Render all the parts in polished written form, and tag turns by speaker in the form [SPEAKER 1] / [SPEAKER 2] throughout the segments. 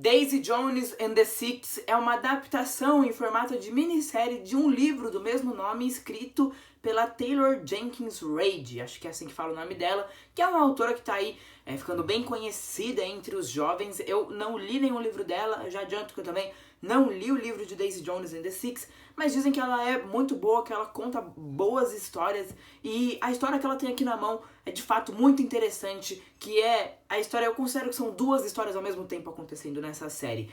[SPEAKER 1] Daisy Jones and the Six é uma adaptação em formato de minissérie de um livro do mesmo nome escrito pela Taylor Jenkins Reid, acho que é assim que fala o nome dela, que é uma autora que tá aí ficando bem conhecida entre os jovens. Eu não li nenhum livro dela, já adianto que eu também não li o livro de Daisy Jones and the Six, mas dizem que ela é muito boa, que ela conta boas histórias, e a história que ela tem aqui na mão é de fato muito interessante, que é a história, eu considero que são duas histórias ao mesmo tempo acontecendo nessa série.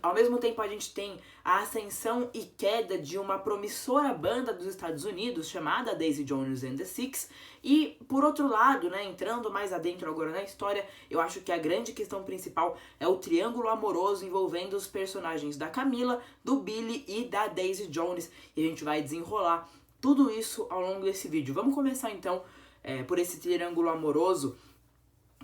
[SPEAKER 1] Ao mesmo tempo a gente tem a ascensão e queda de uma promissora banda dos Estados Unidos chamada Daisy Jones and the Six, e por outro lado, né, entrando mais adentro agora na história, eu acho que a grande questão principal é o triângulo amoroso envolvendo os personagens da Camila, do Billy e da Daisy Jones, e a gente vai desenrolar tudo isso ao longo desse vídeo. Vamos começar então por esse triângulo amoroso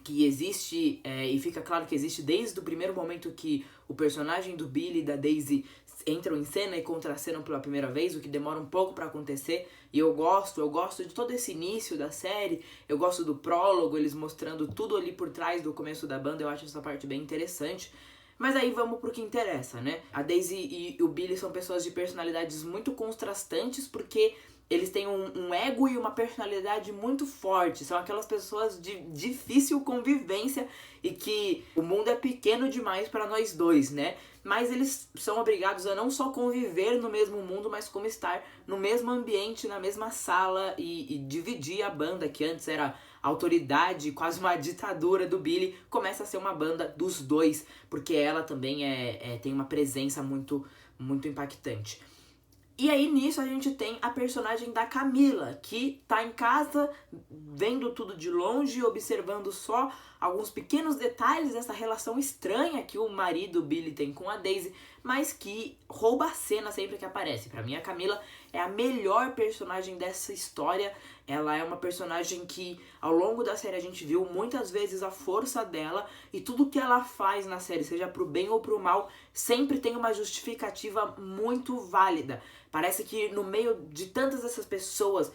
[SPEAKER 1] que existe, e fica claro que existe desde o primeiro momento que o personagem do Billy e da Daisy entram em cena e contracenam pela primeira vez, o que demora um pouco pra acontecer, e eu gosto de todo esse início da série, eu gosto do prólogo, eles mostrando tudo ali por trás do começo da banda, eu acho essa parte bem interessante. Mas aí vamos pro que interessa, né? A Daisy e o Billy são pessoas de personalidades muito contrastantes, porque eles têm um ego e uma personalidade muito forte. São aquelas pessoas de difícil convivência e que o mundo é pequeno demais para nós dois, né? Mas eles são obrigados a não só conviver no mesmo mundo, mas como estar no mesmo ambiente, na mesma sala e dividir a banda, que antes era autoridade, quase uma ditadura do Billy, começa a ser uma banda dos dois, porque ela também tem uma presença muito impactante. E aí nisso a gente tem a personagem da Camila, que tá em casa vendo tudo de longe, observando só alguns pequenos detalhes dessa relação estranha que o marido Billy tem com a Daisy, mas que rouba a cena sempre que aparece. Pra mim a Camila é a melhor personagem dessa história. Ela é uma personagem que ao longo da série a gente viu muitas vezes a força dela, e tudo que ela faz na série, seja pro bem ou pro mal, sempre tem uma justificativa muito válida. Parece que no meio de tantas dessas pessoas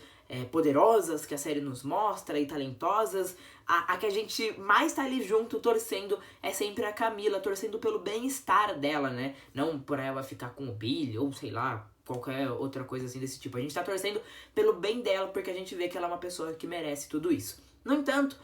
[SPEAKER 1] poderosas que a série nos mostra e talentosas, a que a gente mais tá ali junto torcendo é sempre a Camila, torcendo pelo bem-estar dela, né? Não por ela ficar com o Billy ou sei lá, qualquer outra coisa assim desse tipo. A gente tá torcendo pelo bem dela porque a gente vê que ela é uma pessoa que merece tudo isso. No entanto,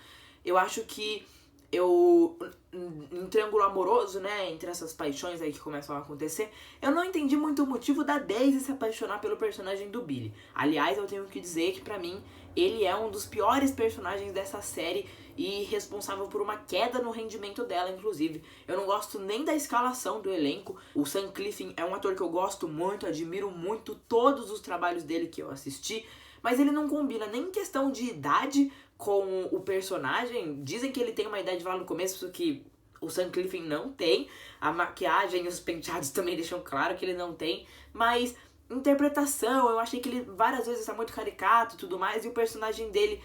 [SPEAKER 1] eu acho que em triângulo amoroso, né, entre essas paixões aí que começam a acontecer, eu não entendi muito o motivo da Daisy se apaixonar pelo personagem do Billy. Aliás, eu tenho que dizer que pra mim, ele é um dos piores personagens dessa série e responsável por uma queda no rendimento dela, inclusive. Eu não gosto nem da escalação do elenco. O Sam Claflin é um ator que eu gosto muito, admiro muito todos os trabalhos dele que eu assisti, mas ele não combina nem em questão de idade com o personagem. Dizem que ele tem uma idade lá no começo que o Sam Claflin não tem. A maquiagem e os penteados também deixam claro que ele não tem. Mas interpretação, eu achei que ele várias vezes tá muito caricato e tudo mais. E o personagem dele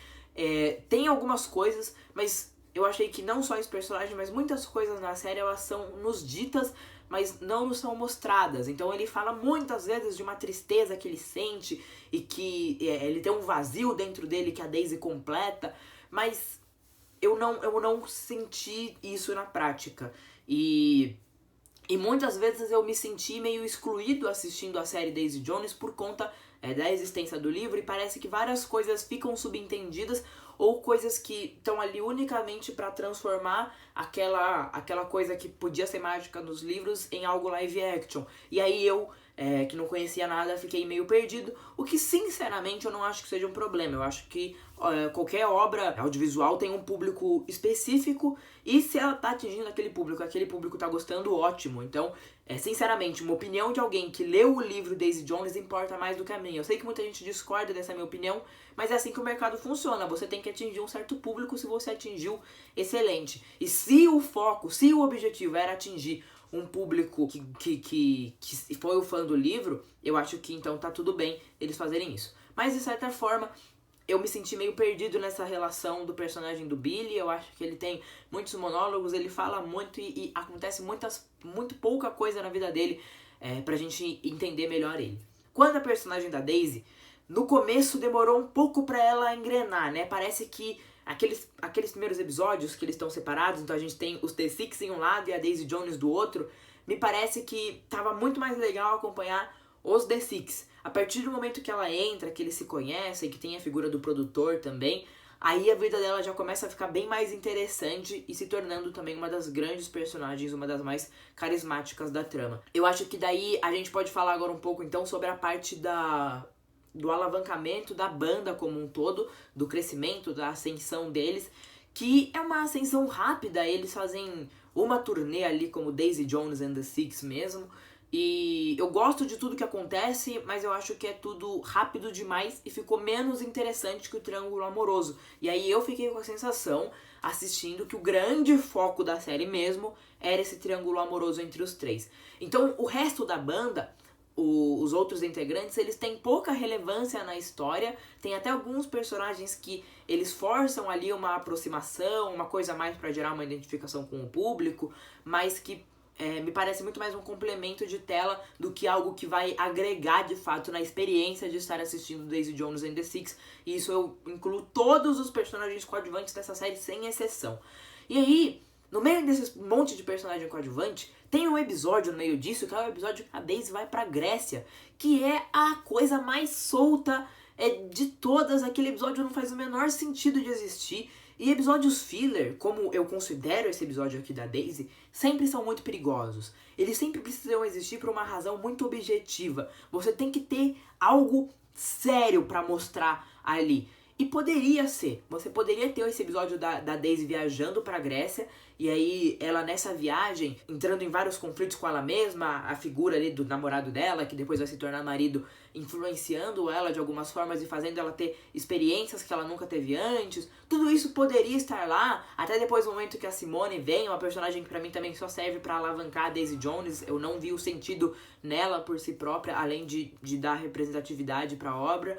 [SPEAKER 1] tem algumas coisas, mas eu achei que não só esse personagem, mas muitas coisas na série elas são nos ditas, mas não nos são mostradas. Então ele fala muitas vezes de uma tristeza que ele sente e que ele tem um vazio dentro dele que a Daisy completa, mas eu não senti isso na prática. E muitas vezes eu me senti meio excluído assistindo a série Daisy Jones por conta da existência do livro, e parece que várias coisas ficam subentendidas ou coisas que estão ali unicamente para transformar aquela coisa que podia ser mágica nos livros em algo live action. E aí eu, que não conhecia nada, fiquei meio perdido, o que sinceramente eu não acho que seja um problema. Eu acho que qualquer obra audiovisual tem um público específico, e se ela tá atingindo aquele público tá gostando, ótimo. Então, sinceramente, uma opinião de alguém que leu o livro Daisy Jones importa mais do que a minha. Eu sei que muita gente discorda dessa minha opinião, mas é assim que o mercado funciona. Você tem que atingir um certo público. Se você atingiu, excelente. E se o objetivo era atingir um público que foi o fã do livro, eu acho que então tá tudo bem eles fazerem isso. Mas de certa forma, eu me senti meio perdido nessa relação do personagem do Billy. Eu acho que ele tem muitos monólogos, ele fala muito e acontece muito pouca coisa na vida dele pra gente entender melhor ele. Quanto a personagem da Daisy, no começo demorou um pouco pra ela engrenar, né? Parece que aqueles primeiros episódios que eles estão separados, então a gente tem os The Six em um lado e a Daisy Jones do outro, me parece que tava muito mais legal acompanhar os The Six. A partir do momento que ela entra, que eles se conhecem, que tem a figura do produtor também, aí a vida dela já começa a ficar bem mais interessante e se tornando também uma das grandes personagens, uma das mais carismáticas da trama. Eu acho que daí a gente pode falar agora um pouco então sobre a parte do alavancamento da banda como um todo, do crescimento, da ascensão deles, que é uma ascensão rápida. Eles fazem uma turnê ali como Daisy Jones and the Six mesmo, e eu gosto de tudo que acontece, mas eu acho que é tudo rápido demais e ficou menos interessante que o Triângulo Amoroso. E aí eu fiquei com a sensação, assistindo, que o grande foco da série mesmo era esse triângulo amoroso entre os três. Então o resto da banda, os outros integrantes, eles têm pouca relevância na história. Tem até alguns personagens que eles forçam ali uma aproximação, uma coisa a mais pra gerar uma identificação com o público, mas que me parece muito mais um complemento de tela do que algo que vai agregar de fato na experiência de estar assistindo Daisy Jones and the Six. E isso eu incluo todos os personagens coadjuvantes dessa série sem exceção. E aí, no meio desse monte de personagem coadjuvante, tem um episódio no meio disso, que é o episódio que a Daisy vai pra Grécia, que é a coisa mais solta de todas. Aquele episódio não faz o menor sentido de existir. E episódios filler, como eu considero esse episódio aqui da Daisy, sempre são muito perigosos. Eles sempre precisam existir por uma razão muito objetiva. Você tem que ter algo sério pra mostrar ali. E poderia ser. Você poderia ter esse episódio da Daisy viajando pra Grécia, e aí ela nessa viagem, entrando em vários conflitos com ela mesma, a figura ali do namorado dela, que depois vai se tornar marido, influenciando ela de algumas formas e fazendo ela ter experiências que ela nunca teve antes. Tudo isso poderia estar lá, até depois do momento que a Simone vem, uma personagem que pra mim também só serve pra alavancar a Daisy Jones. Eu não vi o sentido nela por si própria, além de dar representatividade pra obra.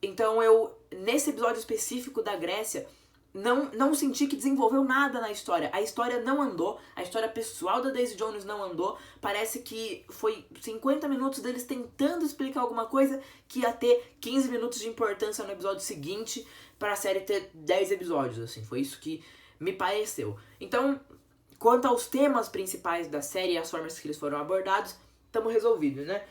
[SPEAKER 1] Então eu, nesse episódio específico da Grécia, não senti que desenvolveu nada na história. A história não andou, a história pessoal da Daisy Jones não andou. Parece que foi 50 minutos deles tentando explicar alguma coisa que ia ter 15 minutos de importância no episódio seguinte para a série ter 10 episódios, assim. Foi isso que me pareceu. Então, quanto aos temas principais da série e as formas que eles foram abordados, estamos resolvidos, né?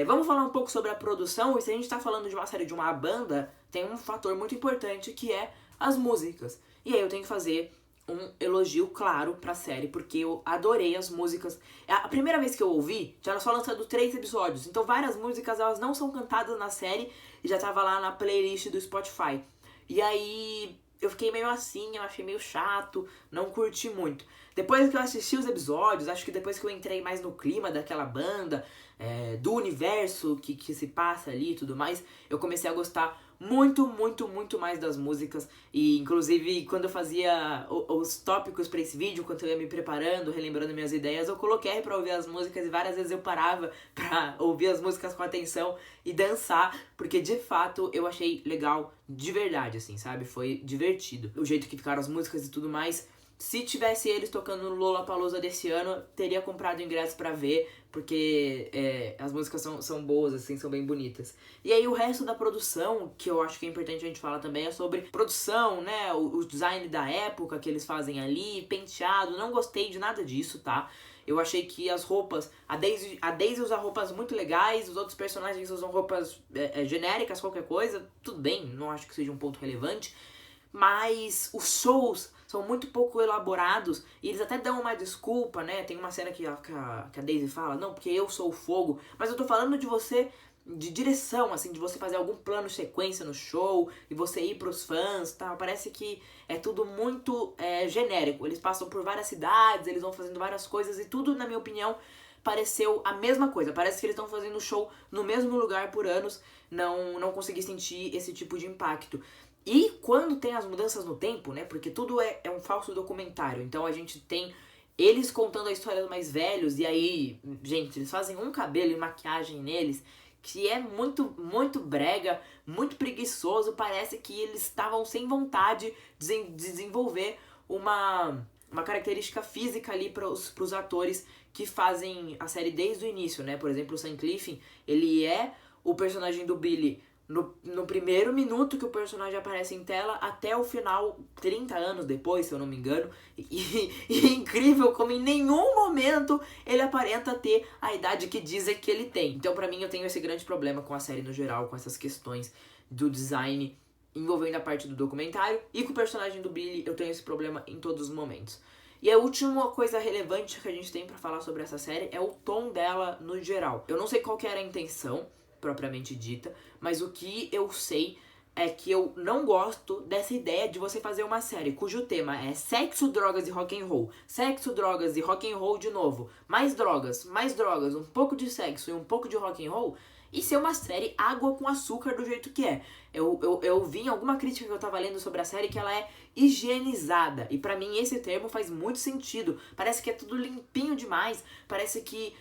[SPEAKER 1] Vamos falar um pouco sobre a produção. E se a gente tá falando de uma série de uma banda, tem um fator muito importante que é as músicas. E aí eu tenho que fazer um elogio claro pra série, porque eu adorei as músicas. A primeira vez que eu ouvi, já era só lançando 3 episódios, então várias músicas elas não são cantadas na série e já tava lá na playlist do Spotify. E aí eu fiquei meio assim, eu achei meio chato, não curti muito. Depois que eu assisti os episódios, acho que depois que eu entrei mais no clima daquela banda, do universo que se passa ali e tudo mais, eu comecei a gostar muito, muito, muito mais das músicas. E inclusive quando eu fazia os tópicos pra esse vídeo, quando eu ia me preparando, relembrando minhas ideias, eu coloquei pra ouvir as músicas e várias vezes eu parava pra ouvir as músicas com atenção e dançar, porque de fato eu achei legal de verdade, assim, sabe? Foi divertido. O jeito que ficaram as músicas e tudo mais. Se tivesse eles tocando no Lollapalooza desse ano, teria comprado ingresso pra ver, porque as músicas são boas, assim, são bem bonitas. E aí o resto da produção, que eu acho que é importante a gente falar também, é sobre produção, né, o design da época que eles fazem ali, penteado. Não gostei de nada disso, tá? Eu achei que as roupas, a Daisy usa roupas muito legais, os outros personagens usam roupas genéricas, qualquer coisa, tudo bem, não acho que seja um ponto relevante. Mas os shows são muito pouco elaborados e eles até dão uma desculpa, né? Tem uma cena que a Daisy fala, não, porque eu sou o fogo. Mas eu tô falando de você, de direção, assim, de você fazer algum plano sequência no show e você ir pros fãs, tá? Parece que é tudo muito genérico. Eles passam por várias cidades, eles vão fazendo várias coisas e tudo, na minha opinião, pareceu a mesma coisa. Parece que eles estão fazendo show no mesmo lugar por anos. Não consegui sentir esse tipo de impacto. E quando tem as mudanças no tempo, né, porque tudo é um falso documentário, então a gente tem eles contando a história dos mais velhos, e aí, gente, eles fazem um cabelo e maquiagem neles, que é muito, muito brega, muito preguiçoso. Parece que eles estavam sem vontade de desenvolver uma característica física ali pros atores que fazem a série desde o início, né, por exemplo, o Sam Clifton, ele é o personagem do Billy no primeiro minuto que o personagem aparece em tela até o final, 30 anos depois, se eu não me engano. E é incrível como em nenhum momento ele aparenta ter a idade que dizem que ele tem. Então pra mim eu tenho esse grande problema com a série no geral, com essas questões do design envolvendo a parte do documentário. E com o personagem do Billy eu tenho esse problema em todos os momentos. E a última coisa relevante que a gente tem pra falar sobre essa série é o tom dela no geral. Eu não sei qual que era a intenção propriamente dita, mas o que eu sei é que eu não gosto dessa ideia de você fazer uma série cujo tema é sexo, drogas e rock and roll. Sexo, drogas e rock and roll de novo. Mais drogas, um pouco de sexo e um pouco de rock and roll. E ser uma série água com açúcar do jeito que é. Eu vi em alguma crítica que eu tava lendo sobre a série que ela é higienizada. E pra mim esse termo faz muito sentido. Parece que é tudo limpinho demais. Parece que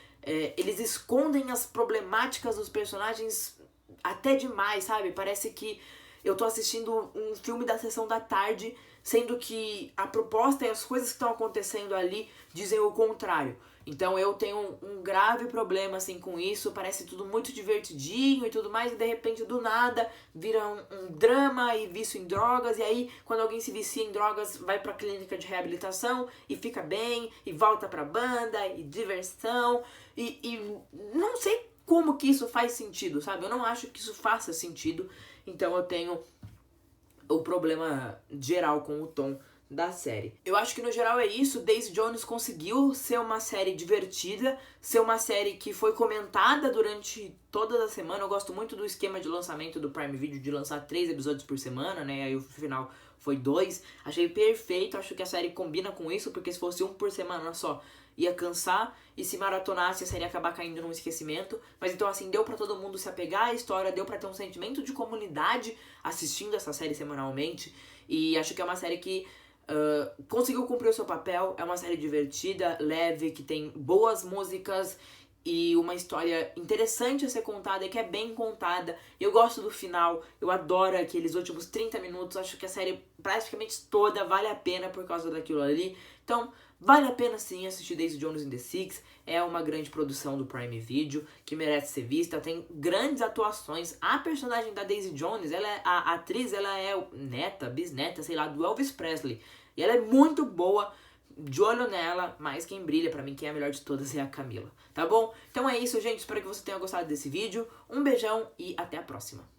[SPEAKER 1] eles escondem as problemáticas dos personagens até demais, sabe? Parece que eu tô assistindo um filme da sessão da tarde, sendo que a proposta e as coisas que estão acontecendo ali dizem o contrário. Então eu tenho um grave problema assim com isso, parece tudo muito divertidinho e tudo mais, e de repente do nada vira um drama e vício em drogas, e aí quando alguém se vicia em drogas vai pra clínica de reabilitação e fica bem, e volta pra banda, e diversão, e não sei como que isso faz sentido, sabe? Eu não acho que isso faça sentido, então eu tenho o problema geral com o tom da série. Eu acho que no geral é isso. Daisy Jones conseguiu ser uma série divertida, ser uma série que foi comentada durante toda a semana. Eu gosto muito do esquema de lançamento do Prime Video de lançar 3 episódios por semana, né? Aí o final foi 2. Achei perfeito, acho que a série combina com isso, porque se fosse um por semana só ia cansar, e se maratonasse a série ia acabar caindo num esquecimento. Mas então assim, deu pra todo mundo se apegar à história, deu pra ter um sentimento de comunidade assistindo essa série semanalmente, e acho que é uma série que conseguiu cumprir o seu papel. É uma série divertida, leve, que tem boas músicas e uma história interessante a ser contada e que é bem contada. Eu gosto do final, eu adoro aqueles últimos 30 minutos, acho que a série praticamente toda vale a pena por causa daquilo ali. Então, vale a pena sim assistir Daisy Jones and the Six. É uma grande produção do Prime Video que merece ser vista, tem grandes atuações. A personagem da Daisy Jones, a atriz, ela é neta, bisneta, sei lá, do Elvis Presley. E ela é muito boa, de olho nela, mas quem brilha pra mim, quem é a melhor de todas é a Camila, tá bom? Então é isso, gente, espero que você tenha gostado desse vídeo. Um beijão e até a próxima.